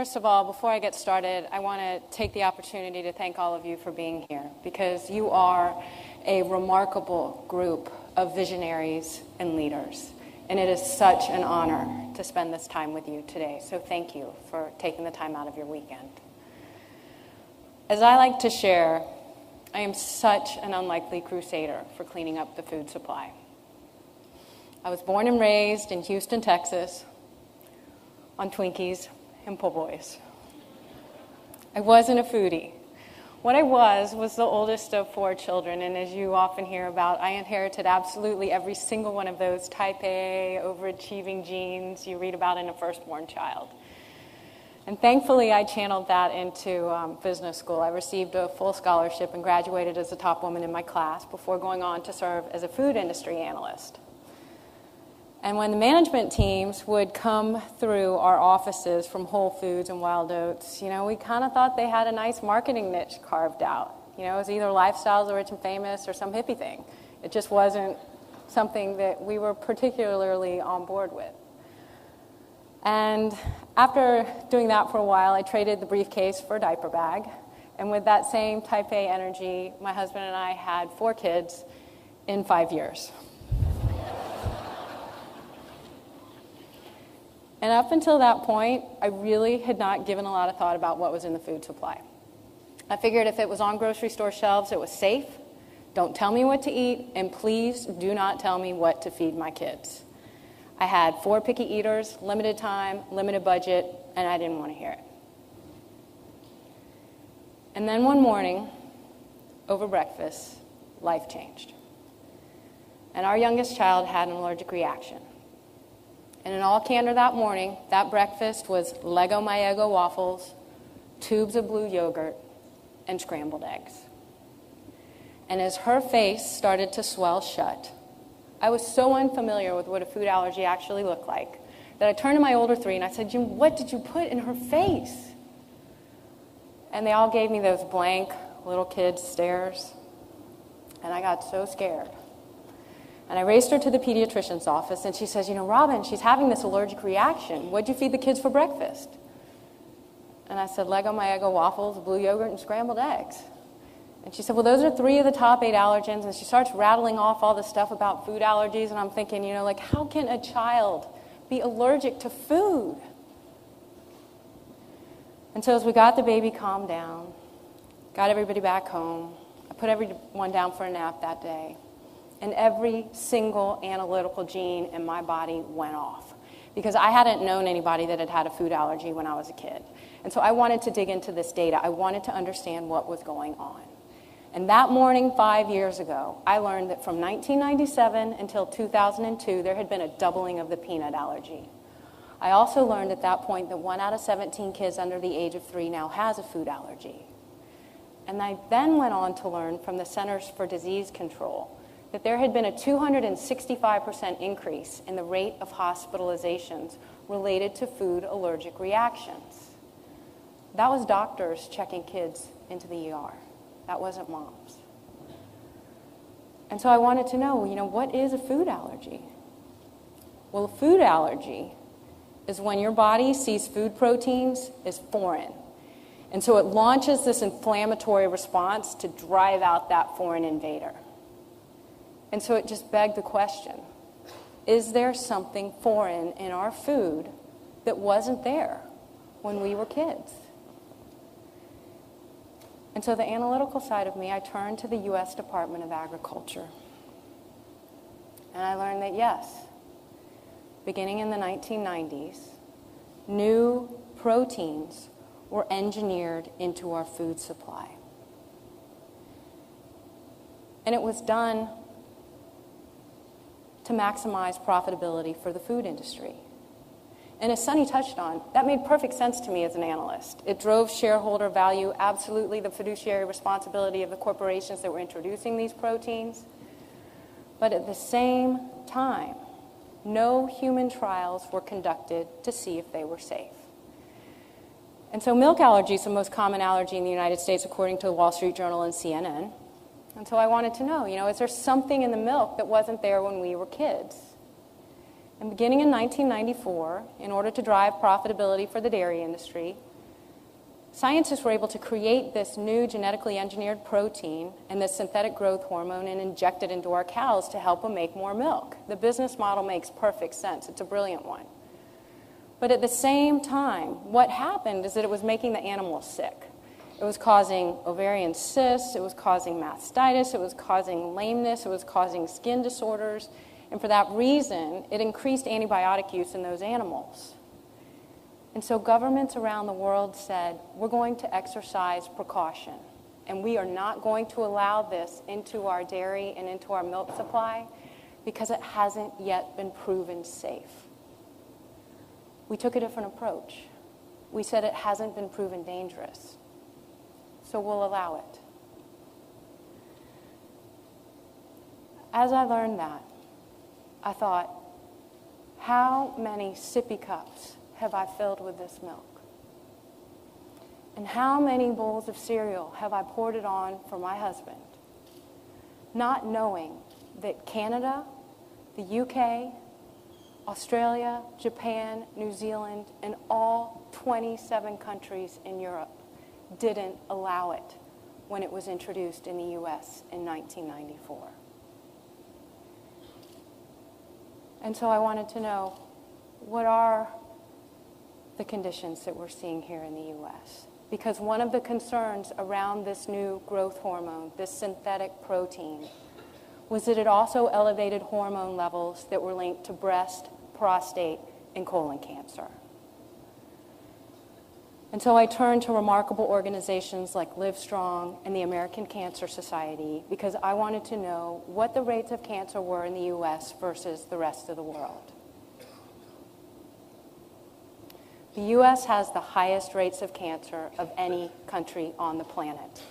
First of all, before I get started, I want to take the opportunity to thank all of you for being here, because you are a remarkable group of visionaries and leaders. And it is such an honor to spend this time with you today. So thank you for taking the time out of your weekend. As I like to share, I am such an unlikely crusader for cleaning up the food supply. I was born and raised in Houston, Texas, on Twinkies and po' boys. I wasn't a foodie. What I was the oldest of 4 children, and as you often hear about, I inherited absolutely every single one of those type A, overachieving genes you read about in a firstborn child. And thankfully, I channeled that into business school. I received a full scholarship and graduated as the top woman in my class before going on to serve as a food industry analyst. And when the management teams would come through our offices from Whole Foods and Wild Oats, we kind of thought they had a nice marketing niche carved out. It was either Lifestyles of Rich and Famous or some hippie thing. It just wasn't something that we were particularly on board with. And after doing that for a while, I traded the briefcase for a diaper bag. And with that same type A energy, my husband and I had 4 kids in 5 years. And up until that point, I really had not given a lot of thought about what was in the food supply. I figured if it was on grocery store shelves, it was safe. Don't tell me what to eat, and please do not tell me what to feed my kids. I had 4 picky eaters, limited time, limited budget, and I didn't want to hear it. And then one morning, over breakfast, life changed. And our youngest child had an allergic reaction. And in all candor that morning, that breakfast was Lego My Eggo waffles, tubes of blue yogurt, and scrambled eggs. And as her face started to swell shut, I was so unfamiliar with what a food allergy actually looked like that I turned to my older 3 and I said, "Jim, what did you put in her face?" And they all gave me those blank little kid stares. And I got so scared. And I raced her to the pediatrician's office, and she says, "Robyn, she's having this allergic reaction. What'd you feed the kids for breakfast?" And I said, "Lego My Eggo waffles, blue yogurt, and scrambled eggs." And she said, "Well, those are 3 of the top 8 allergens." And she starts rattling off all the stuff about food allergies, and I'm thinking, how can a child be allergic to food? And so as we got the baby calmed down, got everybody back home, I put everyone down for a nap that day. And every single analytical gene in my body went off because I hadn't known anybody that had had a food allergy when I was a kid. And so I wanted to dig into this data. I wanted to understand what was going on. And that morning 5 years ago, I learned that from 1997 until 2002, there had been a doubling of the peanut allergy. I also learned at that point that 1 out of 17 kids under the age of 3 now has a food allergy. And I then went on to learn from the Centers for Disease Control that there had been a 265% increase in the rate of hospitalizations related to food allergic reactions. That was doctors checking kids into the ER. That wasn't moms. And so I wanted to know, what is a food allergy? Well, a food allergy is when your body sees food proteins as foreign. And so it launches this inflammatory response to drive out that foreign invader. And so it just begged the question, is there something foreign in our food that wasn't there when we were kids? And so the analytical side of me, I turned to the U.S. Department of Agriculture. And I learned that yes, beginning in the 1990s, new proteins were engineered into our food supply. And it was done to maximize profitability for the food industry. And as Sunny touched on, that made perfect sense to me as an analyst. It drove shareholder value, absolutely the fiduciary responsibility of the corporations that were introducing these proteins. But at the same time, no human trials were conducted to see if they were safe. And so milk allergy is the most common allergy in the United States, according to the Wall Street Journal and CNN. And so I wanted to know, is there something in the milk that wasn't there when we were kids? And beginning in 1994, in order to drive profitability for the dairy industry, Scientists were able to create this new genetically engineered protein and this synthetic growth hormone and inject it into our cows to help them make more milk. The business model makes perfect sense. It's a brilliant one. But at the same time, what happened is that it was making the animals sick. It was causing ovarian cysts, it was causing mastitis, it was causing lameness, it was causing skin disorders, and for that reason, it increased antibiotic use in those animals. And so governments around the world said, we're going to exercise precaution, and we are not going to allow this into our dairy and into our milk supply because it hasn't yet been proven safe. We took a different approach. We said it hasn't been proven dangerous, so we'll allow it. As I learned that, I thought, how many sippy cups have I filled with this milk? And how many bowls of cereal have I poured it on for my husband, not knowing that Canada, the UK, Australia, Japan, New Zealand, and all 27 countries in Europe didn't allow it when it was introduced in the US in 1994. And so I wanted to know, what are the conditions that we're seeing here in the US? Because one of the concerns around this new growth hormone, this synthetic protein, was that it also elevated hormone levels that were linked to breast, prostate, and colon cancer. And so I turned to remarkable organizations like Livestrong and the American Cancer Society because I wanted to know what the rates of cancer were in the US versus the rest of the world. The US has the highest rates of cancer of any country on the planet.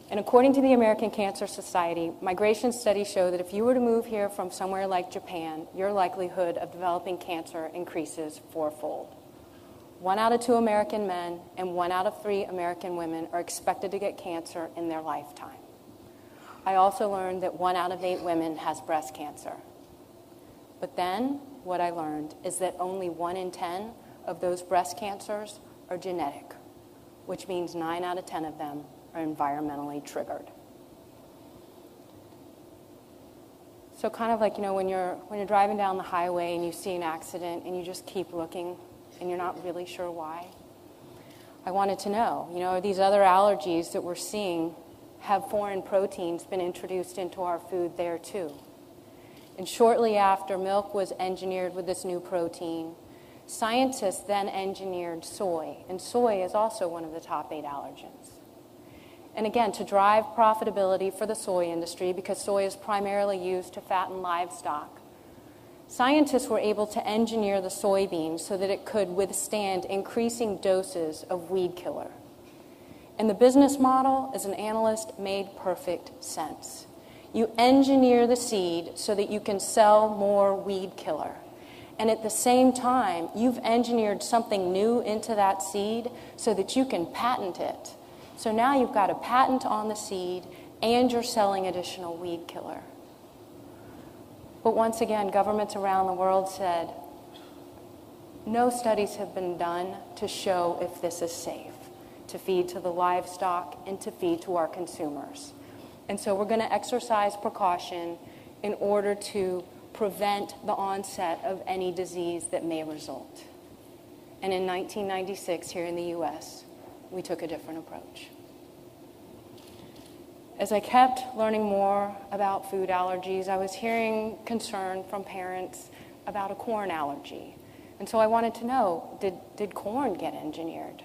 And according to the American Cancer Society, migration studies show that if you were to move here from somewhere like Japan, your likelihood of developing cancer increases fourfold. 1 out of 2 American men and 1 out of 3 American women are expected to get cancer in their lifetime. I also learned that 1 out of 8 women has breast cancer. But then what I learned is that only 1 in 10 of those breast cancers are genetic, which means 9 out of 10 of them are environmentally triggered. So kind of like, when you're driving down the highway and you see an accident and you just keep looking and you're not really sure why. I wanted to know, are these other allergies that we're seeing, have foreign proteins been introduced into our food there too? And shortly after milk was engineered with this new protein, scientists then engineered soy, and soy is also one of the top 8 allergens. And again, to drive profitability for the soy industry, because soy is primarily used to fatten livestock, scientists were able to engineer the soybean so that it could withstand increasing doses of weed killer. And the business model, as an analyst, made perfect sense. You engineer the seed so that you can sell more weed killer. And at the same time, you've engineered something new into that seed so that you can patent it. So now you've got a patent on the seed and you're selling additional weed killer. But once again, governments around the world said, no studies have been done to show if this is safe to feed to the livestock and to feed to our consumers. And so we're going to exercise precaution in order to prevent the onset of any disease that may result. And in 1996, here in the US, we took a different approach. As I kept learning more about food allergies, I was hearing concern from parents about a corn allergy. And so I wanted to know, did corn get engineered?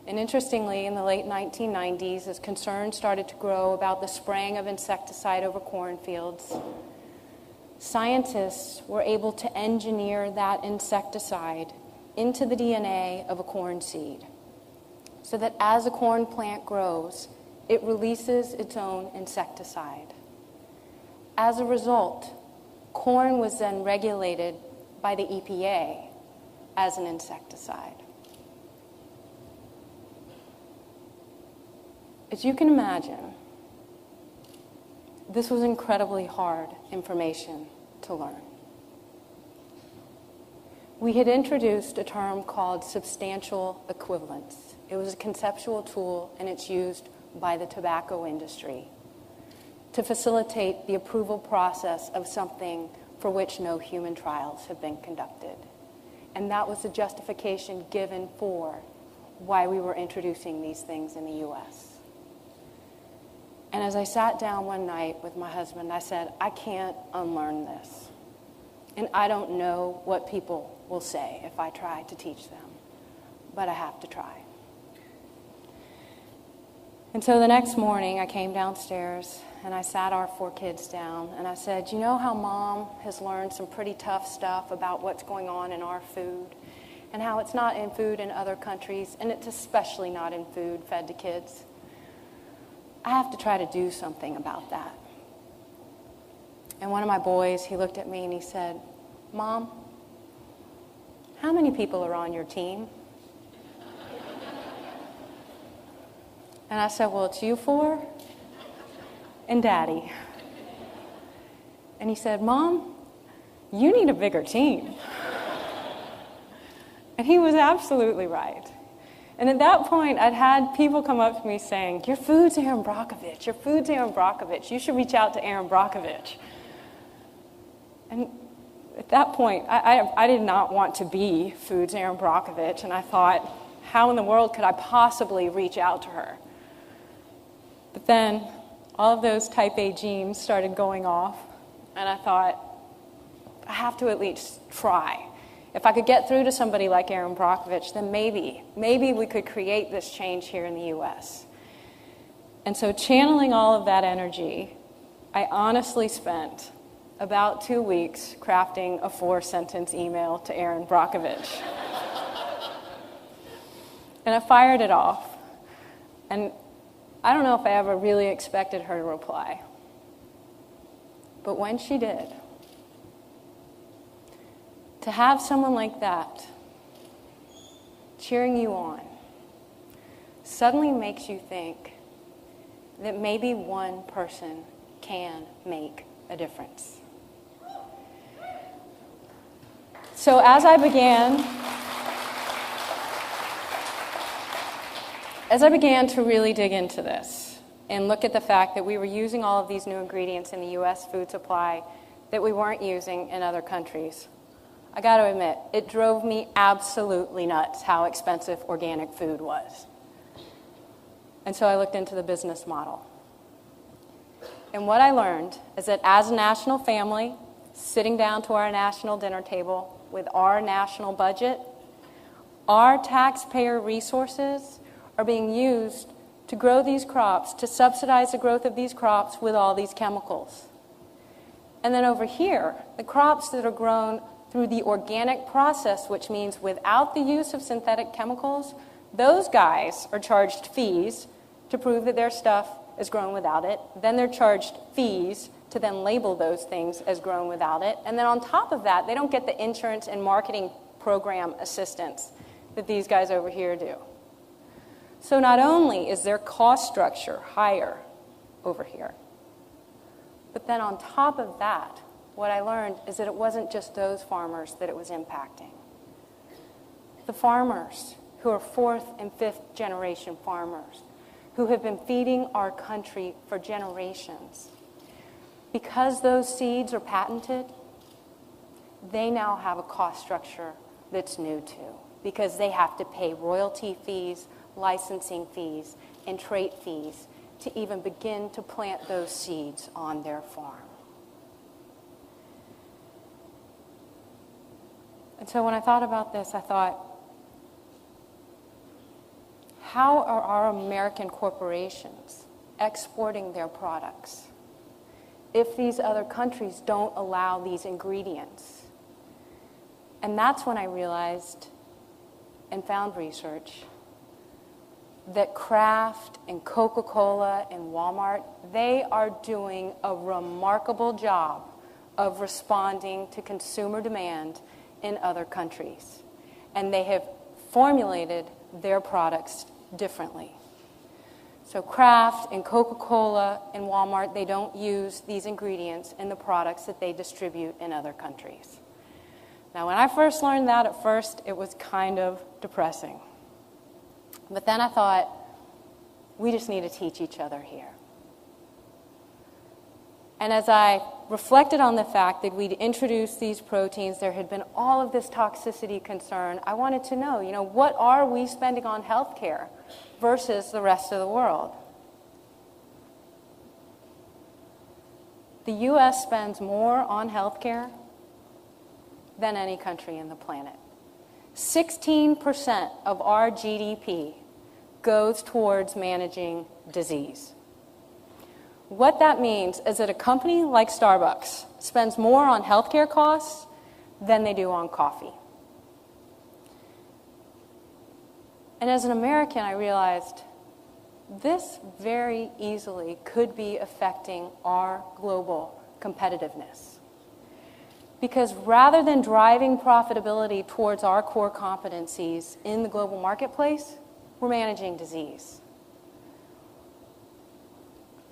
And interestingly, in the late 1990s, as concerns started to grow about the spraying of insecticide over cornfields, scientists were able to engineer that insecticide into the DNA of a corn seed, so that as a corn plant grows, it releases its own insecticide. As a result, corn was then regulated by the EPA as an insecticide. As you can imagine, this was incredibly hard information to learn. We had introduced a term called substantial equivalence. It was a conceptual tool, and it's used by the tobacco industry to facilitate the approval process of something for which no human trials have been conducted. And that was the justification given for why we were introducing these things in the U.S. And as I sat down one night with my husband, I said, I can't unlearn this. And I don't know what people will say if I try to teach them, but I have to try. And so the next morning, I came downstairs and I sat our 4 kids down and I said, you know how Mom has learned some pretty tough stuff about what's going on in our food and how it's not in food in other countries, and it's especially not in food fed to kids? I have to try to do something about that. And one of my boys, he looked at me and he said, Mom, how many people are on your team? And I said, well, it's you 4 and Daddy. And he said, Mom, you need a bigger team. And he was absolutely right. And at that point, I'd had people come up to me saying, your food's Aaron Brockovich, your food's Aaron Brockovich, you should reach out to Aaron Brockovich. And at that point, I did not want to be food's Aaron Brockovich, and I thought, how in the world could I possibly reach out to her? But then all of those type A genes started going off, and I thought, I have to at least try. If I could get through to somebody like Aaron Brockovich, then maybe we could create this change here in the U.S. And so channeling all of that energy, I honestly spent about 2 weeks crafting a 4-sentence email to Aaron Brockovich. And I fired it off. And I don't know if I ever really expected her to reply. But when she did, to have someone like that cheering you on suddenly makes you think that maybe one person can make a difference. So as I began to really dig into this and look at the fact that we were using all of these new ingredients in the U.S. food supply that we weren't using in other countries, I got to admit, it drove me absolutely nuts how expensive organic food was. And so I looked into the business model. And what I learned is that as a national family, sitting down to our national dinner table with our national budget, our taxpayer resources are being used to grow these crops, to subsidize the growth of these crops with all these chemicals. And then over here, the crops that are grown through the organic process, which means without the use of synthetic chemicals, those guys are charged fees to prove that their stuff is grown without it. Then they're charged fees to then label those things as grown without it. And then on top of that, they don't get the insurance and marketing program assistance that these guys over here do. So not only is their cost structure higher over here, but then on top of that, what I learned is that it wasn't just those farmers that it was impacting. The farmers who are 4th and 5th generation farmers who have been feeding our country for generations. Because those seeds are patented, they now have a cost structure that's new too, because they have to pay royalty fees, licensing fees, and trait fees to even begin to plant those seeds on their farm. And so when I thought about this, I thought, how are our American corporations exporting their products if these other countries don't allow these ingredients? And that's when I realized and found research that Kraft and Coca-Cola and Walmart, they are doing a remarkable job of responding to consumer demand in other countries. And they have formulated their products differently. So Kraft and Coca-Cola and Walmart, they don't use these ingredients in the products that they distribute in other countries. Now, when I first learned that, at first, it was kind of depressing. But then I thought, we just need to teach each other here. And as I reflected on the fact that we'd introduced these proteins, there had been all of this toxicity concern, I wanted to know, what are we spending on healthcare versus the rest of the world? The U.S. spends more on healthcare than any country in the planet. 16% of our GDP goes towards managing disease. What that means is that a company like Starbucks spends more on healthcare costs than they do on coffee. And as an American, I realized this very easily could be affecting our global competitiveness. Because rather than driving profitability towards our core competencies in the global marketplace, we're managing disease.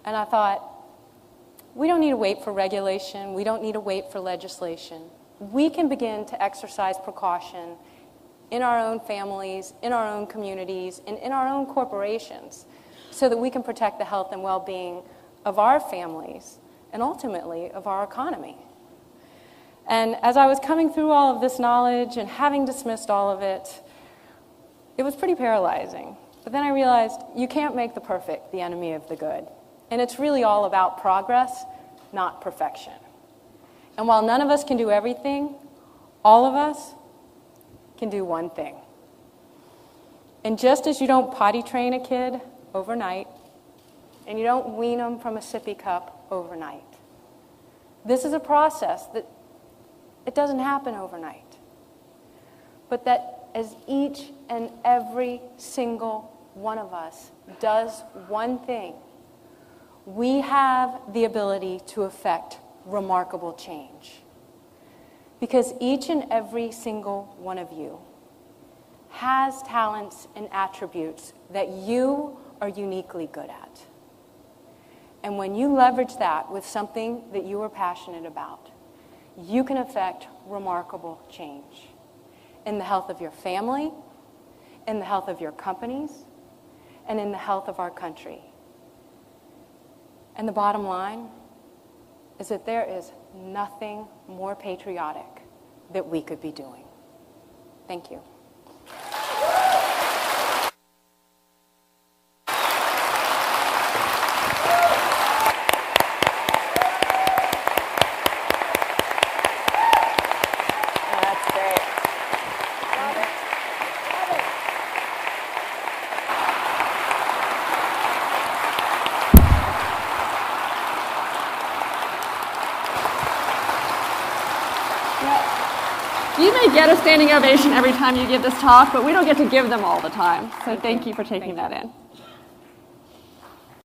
And I thought, we don't need to wait for regulation. We don't need to wait for legislation. We can begin to exercise precaution in our own families, in our own communities, and in our own corporations so that we can protect the health and well-being of our families and ultimately of our economy. And as I was coming through all of this knowledge and having dismissed all of it, it was pretty paralyzing. But then I realized you can't make the perfect the enemy of the good. And it's really all about progress, not perfection. And while none of us can do everything, all of us can do one thing. And just as you don't potty train a kid overnight, and you don't wean them from a sippy cup overnight, this is a process that it doesn't happen overnight. But that as each and every single one of us does one thing, we have the ability to affect remarkable change. Because each and every single one of you has talents and attributes that you are uniquely good at. And when you leverage that with something that you are passionate about, you can affect remarkable change in the health of your family, in the health of your companies, and in the health of our country. And the bottom line is that there is nothing more patriotic that we could be doing. Thank you. You may get a standing ovation every time you give this talk, but we don't get to give them all the time. So thank you for taking that in.